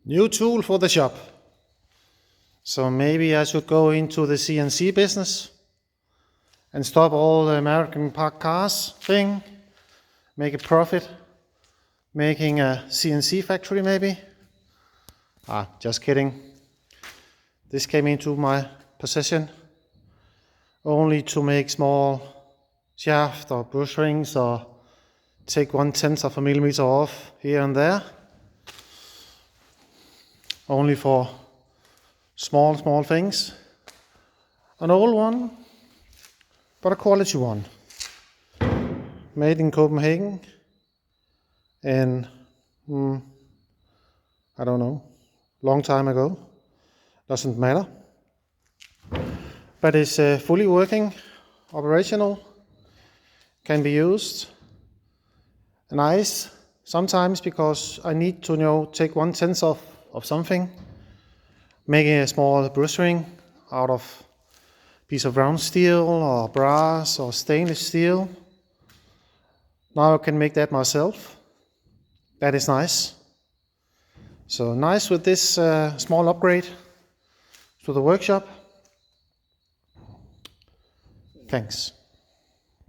New tool for the shop. So maybe I should go into the CNC business and stop all the American parked cars thing, make a profit, making a CNC factory maybe. Just kidding. This came into my possession only to make small shaft or bushrings or take 1/10 of a millimeter off here and there. Only for small things. An old one, but a quality one. Made in Copenhagen in, I don't know, long time ago. Doesn't matter. But it's fully working, operational, can be used. Nice, sometimes because I need to take 1/10 of something, making a small bushring out of piece of round steel or brass or stainless steel. Now I can make that myself. That is nice. So nice with this small upgrade to the workshop. Thanks.